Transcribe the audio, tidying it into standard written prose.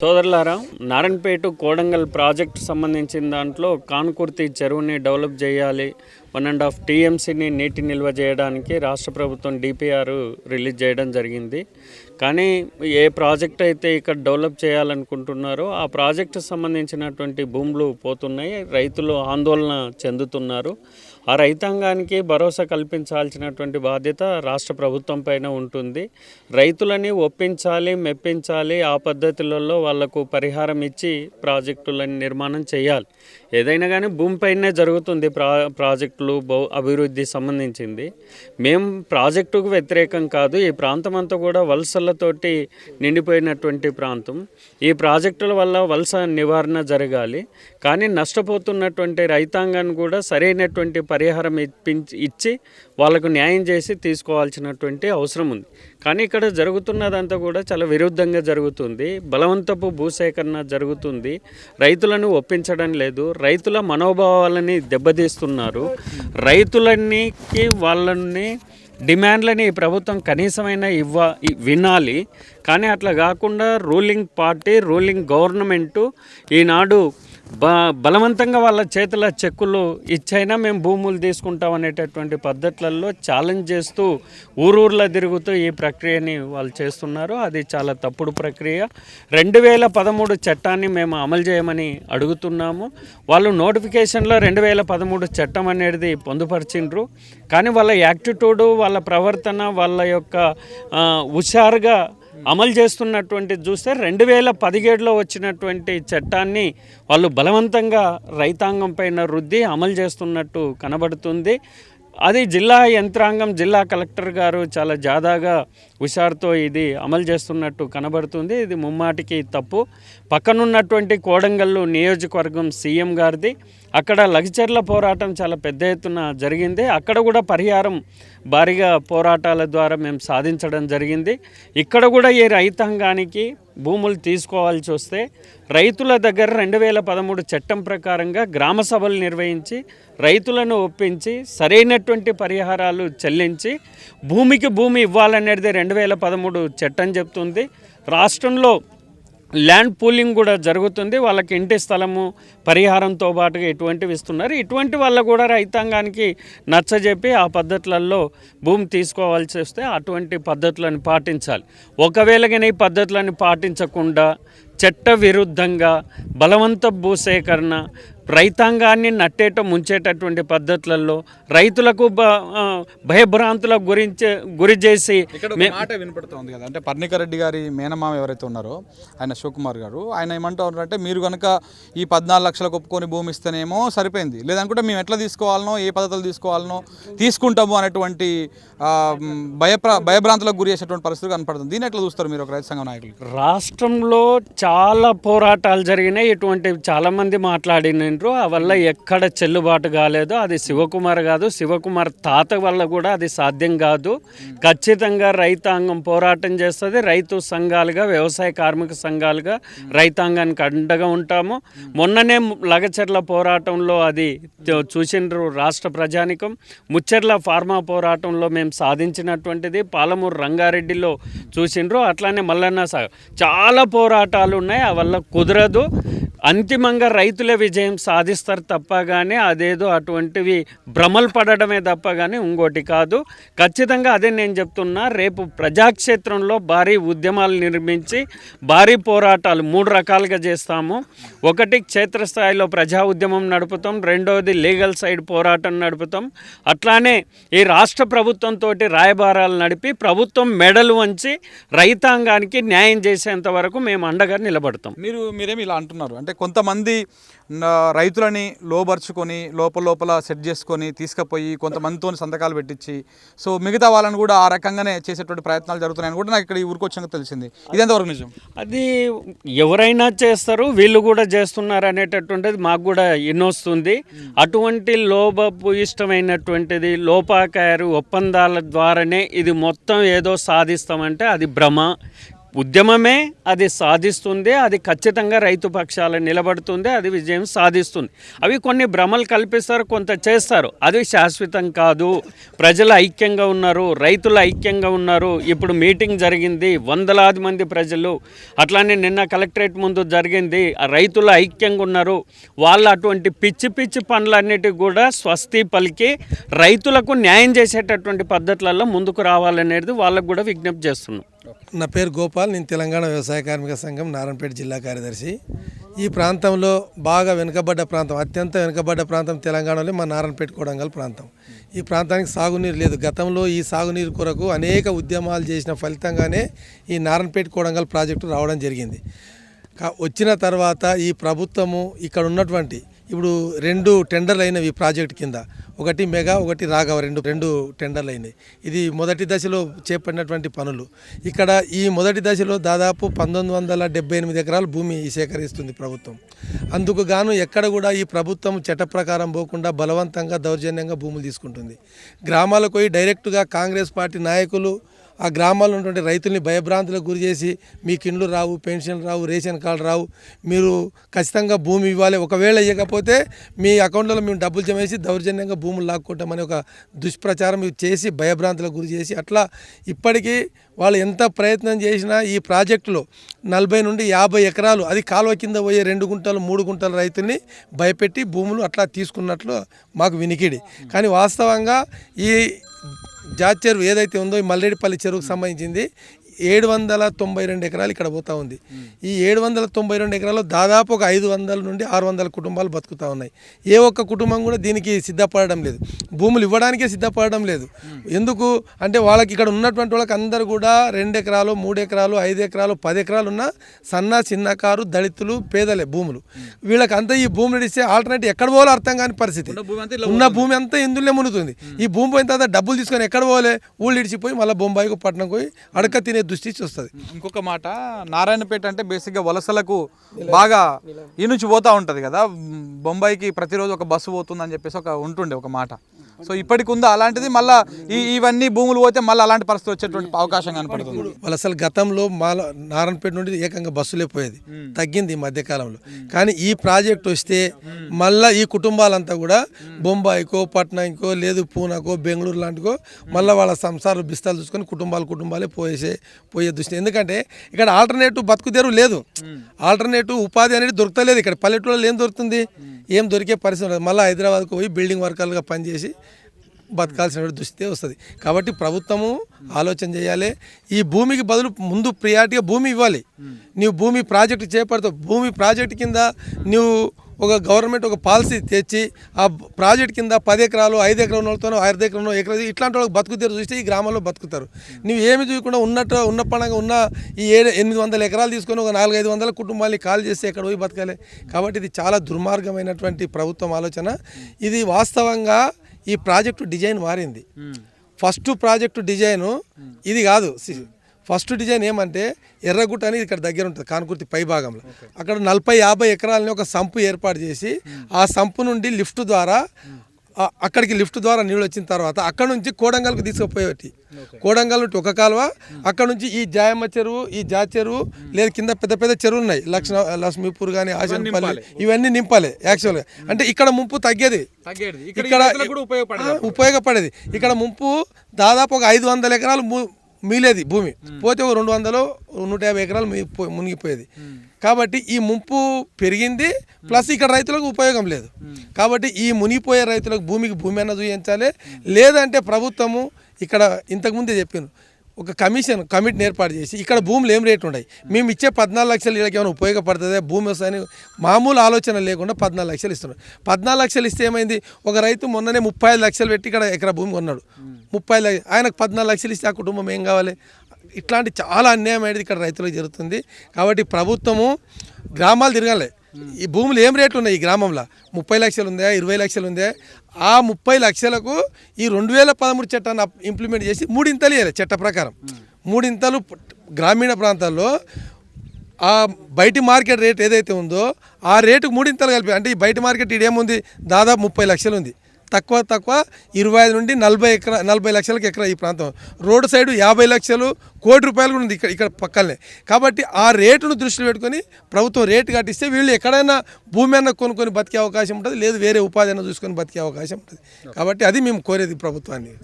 సోదరులారా, నారాయణపేట కోడంగల్ ప్రాజెక్టు సంబంధించిన దాంట్లో కాన్కుర్తి చెరువుని డెవలప్ చేయాలి, 1.5 టీఎంసీని నీటి నిల్వ చేయడానికి రాష్ట్ర ప్రభుత్వం డిపిఆర్ రిలీజ్ చేయడం జరిగింది. కానీ ఏ ప్రాజెక్ట్ అయితే ఇక్కడ డెవలప్ చేయాలనుకుంటున్నారో ఆ ప్రాజెక్టు సంబంధించినటువంటి భూములు పోతున్నాయి, రైతులు ఆందోళన చెందుతున్నారు. ఆ రైతాంగానికి భరోసా కల్పించాల్సినటువంటి బాధ్యత రాష్ట్ర ప్రభుత్వం పైన ఉంటుంది. రైతులని ఒప్పించాలి, మెప్పించాలి, ఆ పద్ధతులలో వాళ్లకు పరిహారం ఇచ్చి ప్రాజెక్టులని నిర్మాణం చేయాలి. ఏదైనా కానీ భూమిపైనే జరుగుతుంది ప్రాజెక్టులు అభివృద్ధి సంబంధించింది. మేము ప్రాజెక్టుకు వ్యతిరేకం కాదు. ఈ ప్రాంతం అంతా కూడా వలసలతోటి నిండిపోయినటువంటి ప్రాంతం. ఈ ప్రాజెక్టుల వల్ల వలస నివారణ జరగాలి. కానీ నష్టపోతున్నటువంటి రైతాంగాన్ని కూడా సరైనటువంటి పరిహారం ఇచ్చి వాళ్ళకు న్యాయం చేసి తీసుకోవాల్సినటువంటి అవసరం ఉంది. కానీ ఇక్కడ జరుగుతున్నదంతా కూడా చాలా విరుద్ధంగా జరుగుతుంది. బలవంతపు భూసేకరణ జరుగుతుంది. రైతులను ఒప్పించడం లేదు. రైతుల మనోభావాలని దెబ్బతీస్తున్నారు. రైతులకి వాళ్ళని డిమాండ్లని ప్రభుత్వం కనీసమైన వినాలి. కానీ అట్లా కాకుండా రూలింగ్ పార్టీ, రూలింగ్ గవర్నమెంటు ఈనాడు బలవంతంగా వాళ్ళ చేతుల చెక్కులు ఇచ్చైనా మేము భూములు తీసుకుంటాం అనేటటువంటి పద్ధతులలో ఛాలెంజ్ చేస్తూ ఊరూర్లో తిరుగుతూ ఈ ప్రక్రియని వాళ్ళు చేస్తున్నారు. అది చాలా తప్పుడు ప్రక్రియ. 2013 చట్టాన్ని మేము అమలు చేయమని అడుగుతున్నాము. వాళ్ళు నోటిఫికేషన్లో 2013 చట్టం అనేది పొందుపరిచిండ్రు. కానీ వాళ్ళ యాటిట్యూడు, వాళ్ళ ప్రవర్తన, వాళ్ళ యొక్క హుషారుగా అమలు చేస్తున్నటువంటి చూస్తే 2017లో వచ్చినటువంటి చట్టాన్ని వాళ్ళు బలవంతంగా రైతాంగం పైన రుద్ది అమలు చేస్తున్నట్టు కనబడుతుంది. అది జిల్లా యంత్రాంగం, జిల్లా కలెక్టర్ గారు చాలా జాదాగా హుషారుతో ఇది అమలు చేస్తున్నట్టు కనబడుతుంది. ఇది ముమ్మాటికి తప్పు. పక్కనున్నటువంటి కోడంగల్లు నియోజకవర్గం సీఎం గారిది. అక్కడ లగిచెర్ల పోరాటం చాలా పెద్ద ఎత్తున జరిగింది. అక్కడ కూడా పరిహారం భారీగా పోరాటాల ద్వారా మేము సాధించడం జరిగింది. ఇక్కడ కూడా ఈ రైతాంగానికి భూములు తీసుకోవాల్సి వస్తే రైతుల దగ్గర 2013 చట్టం ప్రకారంగా గ్రామ సభలు నిర్వహించి రైతులను ఒప్పించి సరైనటువంటి పరిహారాలు చెల్లించి భూమికి భూమి ఇవ్వాలనేది 2013 చట్టం చెప్తుంది. రాష్ట్రంలో ల్యాండ్ పూలింగ్ కూడా జరుగుతుంది. వాళ్ళకి ఇంటి స్థలము పరిహారంతో పాటుగా ఇటువంటివి ఇస్తున్నారు. ఇటువంటి వల్ల కూడా రైతాంగానికి నచ్చజెప్పి ఆ పద్ధతులలో భూమి తీసుకోవాల్సి వస్తే అటువంటి పద్ధతులను పాటించాలి. ఒకవేళ ఈ పద్ధతులను పాటించకుండా చట్ట విరుద్ధంగా బలవంత భూసేకరణ, రైతాంగాన్ని నట్టేట ముంచేటటువంటి పద్ధతులలో రైతులకు భయభ్రాంతులకు గురి చేసి మాట వినపడుతుంది కదా. అంటే పర్ణిక రెడ్డి గారి మేనమామ ఎవరైతే ఉన్నారో ఆయన శివకుమార్ గారు, ఆయన ఏమంటారు అంటే మీరు కనుక ఈ 14 లక్షలకు ఒప్పుకొని భూమి ఇస్తేనేమో సరిపోయింది, లేదనుకుంటే మేము ఎట్లా తీసుకోవాలనో, ఏ పద్ధతులు తీసుకోవాలనో తీసుకుంటాము అనేటువంటి భయభ్రాంతులకు గురి చేసేటువంటి పరిస్థితి కనపడుతుంది. దీన్ని ఎట్లా చూస్తారు మీరు ఒక రైతు సంఘం నాయకులు? రాష్ట్రంలో చాలా పోరాటాలు జరిగినాయి. ఇటువంటి చాలామంది మాట్లాడినారు. ఆ వల్ల ఎక్కడ చెల్లుబాటు కాలేదు. అది శివకుమార్ కాదు, శివకుమార్ తాత వల్ల కూడా అది సాధ్యం కాదు. ఖచ్చితంగా రైతాంగం పోరాటం చేస్తుంది. రైతు సంఘాలుగా, వ్యవసాయ కార్మిక సంఘాలుగా రైతాంగానికి అండగా ఉంటాము. మొన్ననే లగచెర్ల పోరాటంలో అది చూసిండ్రు రాష్ట్ర ప్రజానికం. ముచ్చెర్ల ఫార్మా పోరాటంలో మేము సాధించినటువంటిది పాలమూరు రంగారెడ్డిలో చూసిండ్రు. అట్లానే మల్లన్న సాగర్ చాలా పోరాటాలు ఉన్నాయి. ఆ వల్ల కుదరదు. అంతిమంగా రైతులే విజయం సాధిస్తారు తప్ప కానీ అదేదో అటువంటివి భ్రమలు పడడమే తప్ప కానీ ఇంకోటి కాదు. ఖచ్చితంగా అదే నేను చెప్తున్నా. రేపు ప్రజాక్షేత్రంలో భారీ ఉద్యమాలు నిర్మించి భారీ పోరాటాలు 3 రకాలుగా చేస్తాము. ఒకటి క్షేత్రస్థాయిలో ప్రజా ఉద్యమం నడుపుతాం, రెండవది లీగల్ సైడ్ పోరాటం నడుపుతాం. అట్లానే ఈ రాష్ట్ర ప్రభుత్వంతో రాయబారాలు నడిపి ప్రభుత్వం మెడలు వంచి రైతాంగానికి న్యాయం చేసేంత వరకు మేము అండగా నిలబడతాం. మీరేమి ఇలా అంటున్నారు అంటే కొంతమంది రైతులని లోబరుచుకొని లోపల సెట్ చేసుకొని తీసుకుపోయి కొంతమందితో సంతకాలు పెట్టించి సో మిగతా వాళ్ళని కూడా ఆ రకంగానే చేసేటువంటి ప్రయత్నాలు జరుగుతున్నాయని కూడా నాకు ఇక్కడ ఈ ఊరికి వచ్చాక తెలిసింది. ఇది ఎంతవరకు నిజం? అది ఎవరైనా చేస్తారు, వీళ్ళు కూడా చేస్తున్నారు అనేటటువంటిది మాకు కూడా ఎన్నొస్తుంది. అటువంటి లోపభూయిష్టమైనటువంటిది లోపాకారు ఒప్పందాల ద్వారానే ఇది మొత్తం ఏదో సాధిస్తామంటే అది భ్రమ. ఉద్యమమే అది సాధిస్తుంది, అది ఖచ్చితంగా రైతు పక్షాల నిలబడుతుంది, అది విజయం సాధిస్తుంది. అవి కొన్ని భ్రమలు కల్పిస్తారు, కొంత చేస్తారు, అది శాశ్వతం కాదు. ప్రజలు ఐక్యంగా ఉన్నారు, రైతులు ఐక్యంగా ఉన్నారు. ఇప్పుడు మీటింగ్ జరిగింది, వందలాది మంది ప్రజలు, అట్లానే నిన్న కలెక్టరేట్ ముందు జరిగింది, రైతులు ఐక్యంగా ఉన్నారు. వాళ్ళు అటువంటి పిచ్చి పిచ్చి పనులన్నిటికీ కూడా స్వస్తి పలికి రైతులకు న్యాయం చేసేటటువంటి పద్ధతులలో ముందుకు రావాలనేది వాళ్ళకు కూడా విజ్ఞప్తి చేస్తున్నాం. నా పేరు గోపాల్, నేను తెలంగాణ వ్యవసాయ కార్మిక సంఘం నారాయణపేట జిల్లా కార్యదర్శి. ఈ ప్రాంతంలో బాగా వెనుకబడ్డ ప్రాంతం, అత్యంత వెనుకబడ్డ ప్రాంతం తెలంగాణలో మా నారాయణపేట కొడంగల్ ప్రాంతం. ఈ ప్రాంతానికి సాగునీరు లేదు. గతంలో ఈ సాగునీరు కొరకు అనేక ఉద్యమాలు చేసిన ఫలితంగానే ఈ నారాయణపేట కొడంగల్ ప్రాజెక్టు రావడం జరిగింది. వచ్చిన తర్వాత ఈ ప్రభుత్వము ఇక్కడ ఉన్నటువంటి ఇప్పుడు 2 టెండర్లు అయినవి ఈ ప్రాజెక్టు కింద, ఒకటి మెగా, ఒకటి రాఘవ, రెండు టెండర్లు అయినాయి. ఇది మొదటి దశలో చేపట్టినటువంటి పనులు. ఇక్కడ ఈ మొదటి దశలో దాదాపు 1978 ఎకరాలు భూమి సేకరిస్తుంది ప్రభుత్వం. అందుకు గాను ఎక్కడ కూడా ఈ ప్రభుత్వం చట్ట ప్రకారం పోకుండా బలవంతంగా దౌర్జన్యంగా భూములు తీసుకుంటుంది. గ్రామాలకు పోయి డైరెక్ట్గా కాంగ్రెస్ పార్టీ నాయకులు ఆ గ్రామాల్లో ఉన్నటువంటి రైతుల్ని భయభ్రాంతులకు గురి చేసి మీకు ఇండ్లు రావు, పెన్షన్ రావు, రేషన్ కార్డు రావు, మీరు ఖచ్చితంగా భూమి ఇవ్వాలి, ఒకవేళ ఇవ్వకపోతే మీ అకౌంట్లో మేము డబ్బులు జమ చేసి దౌర్జన్యంగా భూములు లాక్కుంటామని ఒక దుష్ప్రచారం చేసి భయభ్రాంతులకు గురి చేసి అట్లా ఇప్పటికీ వాళ్ళు ఎంత ప్రయత్నం చేసినా ఈ ప్రాజెక్టులో 40 నుండి 50 ఎకరాలు అది కాలువ కింద పోయే 2 గుంటలు 3 గుంటల రైతుల్ని భయపెట్టి భూములు అట్లా తీసుకున్నట్లు మాకు వినికిడి. కానీ వాస్తవంగా ఈ జాతి చెరువు ఏదైతే ఉందో ఈ మల్లేడిపల్లి చెరువుకు సంబంధించింది 792 ఎకరాలు ఇక్కడ పోతూ ఉంది. ఈ 792 ఎకరాల్లో దాదాపు ఒక 500 నుండి 600 కుటుంబాలు బతుకుతూ ఉన్నాయి. ఏ ఒక్క కుటుంబం కూడా దీనికి సిద్ధపడడం లేదు, భూములు ఇవ్వడానికే సిద్ధపడడం లేదు. ఎందుకు అంటే వాళ్ళకి ఇక్కడ ఉన్నటువంటి వాళ్ళకి అందరూ కూడా 2 ఎకరాలు, 3 ఎకరాలు, 5 ఎకరాలు, 10 ఎకరాలు ఉన్న సన్న చిన్నకారు దళితులు పేదలే భూములు. వీళ్ళకి అంతా ఈ భూములు ఇస్తే ఆల్టర్నేటివ్ ఎక్కడ పోవాలో అర్థం కాని పరిస్థితి. ఉన్న భూమి అంతా ఇందులో మునుగుతుంది. ఈ భూమి పోయిన తర్వాత డబ్బులు తీసుకొని ఎక్కడ పోలే, ఊళ్ళు ఇడిచిపోయి మళ్ళీ బొంబాయికి పట్టణం పోయి అడక తినే దృష్టి వస్తుంది. ఇంకొక మాట, నారాయణపేట అంటే బేసిక్గా వలసలకు బాగా ఈ నుంచి పోతూ ఉంటుంది కదా, బొంబాయికి ప్రతిరోజు ఒక బస్సు పోతుందని చెప్పేసి ఉంటుండే ఒక మాట. సో ఇప్పటికి ఉందా అలాంటిది? మళ్ళీ ఇవన్నీ భూములు పోతే మళ్ళీ అలాంటి పరిస్థితి వచ్చేటువంటి అవకాశం కనపడుతుంది. అసలు గతంలో నారాయణపేట నుండి ఏకంగా బస్సులే పోయేది, తగ్గింది ఈ మధ్యకాలంలో. కానీ ఈ ప్రాజెక్ట్ వస్తే మళ్ళీ ఈ కుటుంబాలంతా కూడా బొంబాయికో, పట్నంకో, లేదు పూనాకో, బెంగళూరు లాంటికో మళ్ళీ వాళ్ళ సంసారాలు బిస్తాలు చూసుకొని కుటుంబాలే పోయే దృష్టి. ఎందుకంటే ఇక్కడ ఆల్టర్నేటివ్ బతుకుదేరు లేదు, ఆల్టర్నేటివ్ ఉపాధి అనేది దొరకలేదు. ఇక్కడ పల్లెటూళ్ళలో ఏం దొరుకుతుంది? ఏం దొరికే పరిస్థితి లేదు. మళ్ళీ హైదరాబాద్కు పోయి బిల్డింగ్ వర్కర్లుగా పనిచేసి బతకాల్సిన దుస్థితే వస్తుంది. కాబట్టి ప్రభుత్వము ఆలోచన చేయాలి. ఈ భూమికి బదులు ముందు ప్రియారిటీగా భూమి ఇవ్వాలి. నువ్వు భూమి ప్రాజెక్టు చేపడతావు, భూమి ప్రాజెక్టు కింద నువ్వు ఒక గవర్నమెంట్ ఒక పాలసీ తెచ్చి ఆ ప్రాజెక్ట్ కింద 10 ఎకరాలు, 5 ఎకరాలు ఉన్నోళ్ళతో 5 ఎకరాలు, ఎకరాలు ఇట్లాంటి వాళ్ళకి బతుకుతారు చూస్తే ఈ గ్రామంలో బతుకుతారు. నువ్వు ఏమి చూడకుండా ఉన్న పనంగా ఉన్న ఈ 800 ఎకరాలు తీసుకొని ఒక 400-500 కుటుంబాలని కాల్ చేస్తే ఎక్కడ పోయి బతకాలి. కాబట్టి ఇది చాలా దుర్మార్గమైనటువంటి ప్రభుత్వం ఆలోచన. ఇది వాస్తవంగా ఈ ప్రాజెక్టు డిజైన్ మారింది. ఫస్ట్ ప్రాజెక్టు డిజైను ఇది కాదు. ఫస్ట్ డిజైన్ ఏమంటే ఎర్రగుట్ట అనేది ఇక్కడ దగ్గర ఉంటుంది, కానుకుర్తి పై భాగంలో. అక్కడ 40-50 ఎకరాలని ఒక సంపు ఏర్పాటు చేసి ఆ సంపు నుండి లిఫ్ట్ ద్వారా అక్కడికి నీళ్ళు వచ్చిన తర్వాత అక్కడ నుంచి కోడంగల్కి తీసుకుపోయేటి. కోడంగల్ నుండి ఒక కాలువ, అక్కడ నుంచి ఈ జాయమ్మ చెరువు, ఈ జా చెరువు, లేదా కింద పెద్ద పెద్ద చెరువులు ఉన్నాయి, లక్ష్మీపూర్ కానీ ఆశంపల్లి, ఇవన్నీ నింపాలి యాక్చువల్గా. అంటే ఇక్కడ ముంపు తగ్గేది, ఇక్కడ ఉపయోగపడేది. ఇక్కడ ముంపు దాదాపు ఒక 500 ఎకరాలు మిగిలేది భూమి, పోతే ఒక 200-150 ఎకరాలు మునిగిపోయేది. కాబట్టి ఈ ముంపు పెరిగింది, ప్లస్ ఇక్కడ రైతులకు ఉపయోగం లేదు. కాబట్టి ఈ మునిగిపోయే రైతులకు భూమి అన్న చూపించాలి. లేదంటే ప్రభుత్వము ఇక్కడ ఇంతకుముందే చెప్పాను, ఒక కమిటీని ఏర్పాటు చేసి ఇక్కడ భూములు ఏం రేటు ఉన్నాయి, మేము ఇచ్చే 14 లక్షలు వీళ్ళకి ఏమైనా ఉపయోగపడుతుందా, భూమి వస్తాయని మామూలు ఆలోచన లేకుండా 14 లక్షలు ఇస్తున్నారు. 14 లక్షలు ఇస్తే ఏమైంది, ఒక రైతు మొన్ననే 35 లక్షలు పెట్టి ఇక్కడ ఎకరా భూమి కొన్నాడు, 35 లక్షలు, ఆయనకు 14 లక్షలు ఇస్తే ఆ కుటుంబం ఏం కావాలి? ఇట్లాంటి చాలా అన్యాయం అనేది ఇక్కడ రైతులకు జరుగుతుంది. కాబట్టి ప్రభుత్వము గ్రామాలు తిరగాలి. ఈ భూములు ఏం రేట్లు ఉన్నాయి ఈ గ్రామంలో, 30 లక్షలు ఉందా, 20 లక్షలు ఉందా, ఆ 30 లక్షలకు ఈ 2013 చట్టాన్ని ఇంప్లిమెంట్ చేసి 3 ఇంతలు ఇవ్వాలి. చట్ట ప్రకారం 3 ఇంతలు గ్రామీణ ప్రాంతాల్లో ఆ బయటి మార్కెట్ రేట్ ఏదైతే ఉందో ఆ రేటుకు 3 ఇంతలు కలిపి, అంటే ఈ బయట మార్కెట్ ఇదేముంది దాదాపు 30 లక్షలు ఉంది, తక్కువ 25 నుండి 40 లక్షలకు ఎకరా ఈ ప్రాంతం. రోడ్డు సైడు 50 లక్షలు, కోటి రూపాయలు కూడా ఉంది ఇక్కడ పక్కనే. కాబట్టి ఆ రేటును దృష్టిలో పెట్టుకొని ప్రభుత్వం రేటు కట్టిస్తే వీళ్ళు ఎక్కడైనా భూమి అన్న కొనుక్కొని బతికే అవకాశం ఉంటుంది, లేదు వేరే ఉపాధి అన్న చూసుకొని బతికే అవకాశం ఉంటుంది. కాబట్టి అది మేము కోరేది ప్రభుత్వాన్ని.